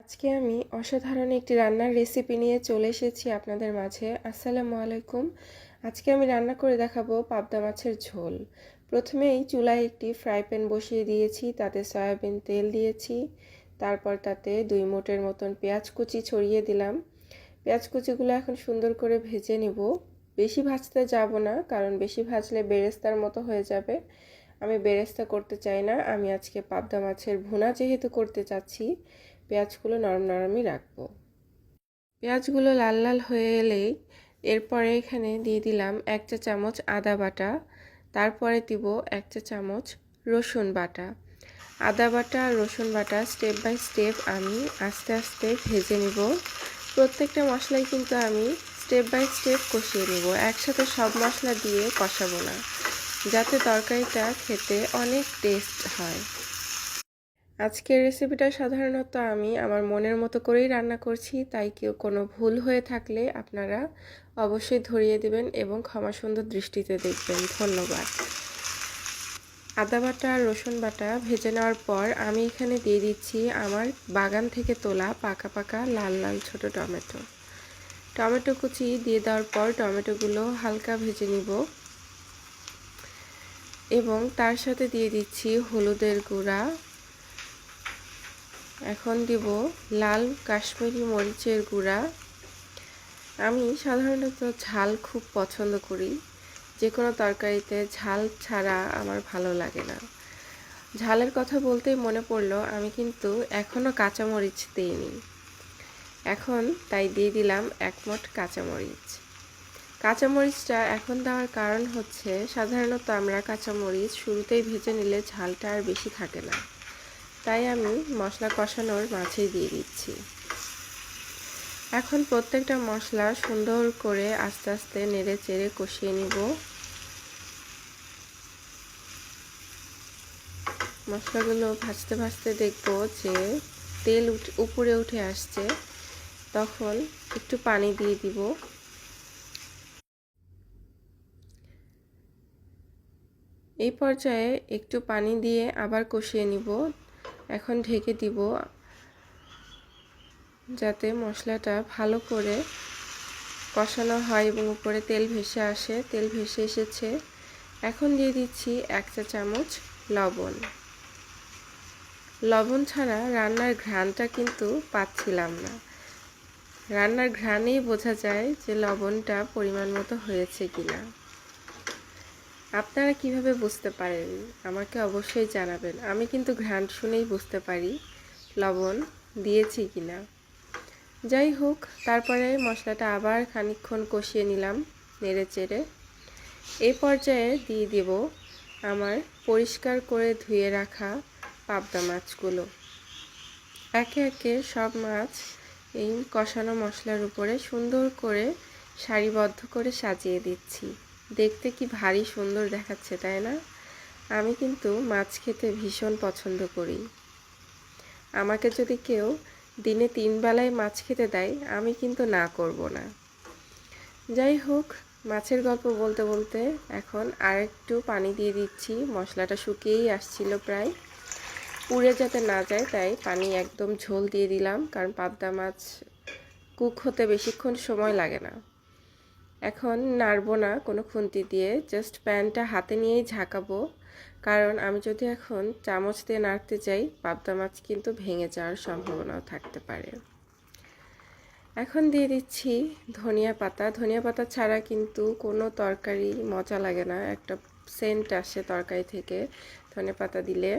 আজকে আমি অসাধারণ একটি রান্নার রেসিপি নিয়ে চলে এসেছি আপনাদের মাঝে। আসসালামু আলাইকুম। আজকে আমি রান্না করে দেখাবো পাবদা মাছের ঝোল। প্রথমেই চুলায় একটি ফ্রাই প্যান বসিয়ে দিয়েছি, তাতে সয়াবিন তেল দিয়েছি। তারপর তাতে 2 মুঠের মতন পেঁয়াজ কুচি ছড়িয়ে দিলাম। পেঁয়াজ কুচিগুলো এখন সুন্দর করে ভেজে নিব। বেশি ভাজতে যাব না, কারণ বেশি ভাজলে বেরেস্তার মতো হয়ে যাবে। আমি বেরেস্তা করতে চাই না। আমি আজকে পাবদা মাছের ভুনা যেহেতু করতে চাচ্ছি, পেঁয়াজগুলো নরম নরমই রাখবো। পেঁয়াজগুলো লাল লাল হয়ে এলেই এরপরে এখানে দিয়ে দিলাম 1 চা চামচ আদা বাটা, তারপরে দিব 1 চা চামচ রসুন বাটা। আদা বাটা আর রসুন বাটা স্টেপ বাই স্টেপ আমি আস্তে আস্তে ভেজে নিব। প্রত্যেকটা মশলাই কিন্তু আমি স্টেপ বাই স্টেপ কষিয়ে নিব, একসাথে সব মশলা দিয়ে কষাবো না, যাতে তরকারিটা খেতে অনেক টেস্ট হয়। আজকের রেসিপিটা সাধারণত আমি আমার মনের মতো করেই রান্না করছি, তাই কেউ কোনো ভুল হয়ে থাকলে আপনারা অবশ্যই ধরিয়ে দেবেন এবং ক্ষমা সুন্দর দৃষ্টিতে দেখবেন। ধন্যবাদ। আদা বাটা আর রসুন বাটা ভেজে নেওয়ার পর আমি এখানে দিয়ে দিচ্ছি আমার বাগান থেকে তোলা পাকা পাকা লাল লাল ছোট টমেটো কুচি দিয়ে দেওয়ার পর টমেটোগুলো হালকা ভেজে নিব এবং তার সাথে দিয়ে দিচ্ছি হলুদের গুঁড়া। এখন দিব লাল কাশ্মীরি মরিচের গুঁড়া। আমি সাধারণত ঝাল খুব পছন্দ করি, যে কোনো তরকারিতে ঝাল ছাড়া আমার ভালো লাগে না। ঝালের কথা বলতেই মনে পড়লো, আমি কিন্তু এখনও কাঁচামরিচ দিইনি। এখন তাই দিয়ে দিলাম 1 মুঠ কাঁচামরিচ। কাঁচামরিচটা এখন দেওয়ার কারণ হচ্ছে, সাধারণত আমরা কাঁচামরিচ শুরুতেই ভেজে নিলে ঝালটা আর বেশি থাকে না, তাই আমি মশলা কষানোর মাঝেই দিয়ে দিচ্ছি। এখন প্রত্যেকটা মশলা সুন্দর করে আস্তে আস্তে নেড়ে চেড়ে কষিয়ে নিব। মশলাগুলো ভাজতে ভাজতে দেখব যে তেল উপরে উঠে আসছে, তখন একটু পানি দিয়ে দিব। এই পর্যায়ে একটু পানি দিয়ে আবার কষিয়ে নিব। এখন ঢেকে দিব, যাতে মশলাটা ভালো করে কষানো হয় এবং উপরে তেল ভেসে আসে। তেল ভেসে এসেছে। এখন দিয়ে দিচ্ছি 1 চা চামচ লবণ। লবণ ছাড়া রান্নার ঘ্রাণটা কিন্তু পাচ্ছিলাম না। রান্নার ঘ্রাণেই বোঝা যায় যে লবণটা পরিমাণ মতো হয়েছে কিনা। আপনারা কিভাবে বুঝতে পারেন আমাকে অবশ্যই জানাবেন। আমি কিন্তু ঘ্রাণ শুনেই বুঝতে পারি লবণ দিয়েছি কিনা। যাই হোক, তারপরে মশলাটা আবার খানিকক্ষণ কষিয়ে নিলাম নেড়ে চেড়ে। এই পর্যায়ে দিয়ে দেব আমার পরিষ্কার করে ধুয়ে রাখা পাবদা মাছগুলো। একে একে সব মাছ এই কষানো মশলার উপরে সুন্দর করে সারিবদ্ধ করে সাজিয়ে দিচ্ছি। দেখতে কি ভারী সুন্দর দেখাচ্ছে, তাই না? আমি কিন্তু মাছ খেতে ভীষণ পছন্দ করি। আমাকে যদি কেউ দিনে 3 বেলায় মাছ খেতে দেয়, আমি কিন্তু না করব না। যাই হোক, মাছের গল্প বলতে বলতে এখন আরেকটু পানি দিয়ে দিচ্ছি। মশলাটা শুকিয়েই আসছিল প্রায়, পুড়ে যাতে না যায় তাই পানি একদম ঝোল দিয়ে দিলাম, কারণ পাবদা মাছ কুক হতে বেশিক্ষণ সময় লাগে না। এখন নাড়বো না কোনো খুন্তি দিয়ে, জাস্ট প্যানটা হাতে নিয়েই ঝাঁকাবো, কারণ আমি যদি এখন চামচ দিয়ে নাড়তে যাই পাবদা মাছ কিন্তু ভেঙে যাওয়ার সম্ভাবনাও থাকতে পারে। এখন দিয়ে দিচ্ছি ধনিয়া পাতা। ধনিয়া পাতা ছাড়া কিন্তু কোনো তরকারি মজা লাগে না, একটা সেন্ট আসে তরকারি থেকে ধনিয়া পাতা দিলে।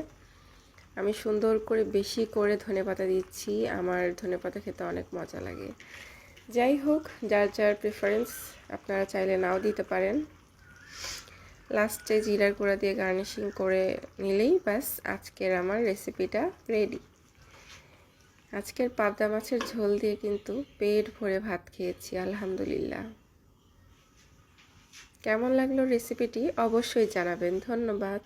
আমি সুন্দর করে বেশি করে ধনেপাতা দিচ্ছি, আমার ধনেপাতা খেতে অনেক মজা লাগে। যাই হোক, যার যার প্রেফারেন্স, আপনারা চাইলে নাও দিতে পারেন। লাস্টে জিরার গুঁড়া দিয়ে গার্নিশিং করে নিলেই ব্যাস আজকের আমার রেসিপিটা রেডি। আজকের পাবদা মাছের ঝোল দিয়ে কিন্তু পেট ভরে ভাত খেয়েছি আলহামদুলিল্লাহ। কেমন লাগলো রেসিপিটি অবশ্যই জানাবেন। ধন্যবাদ।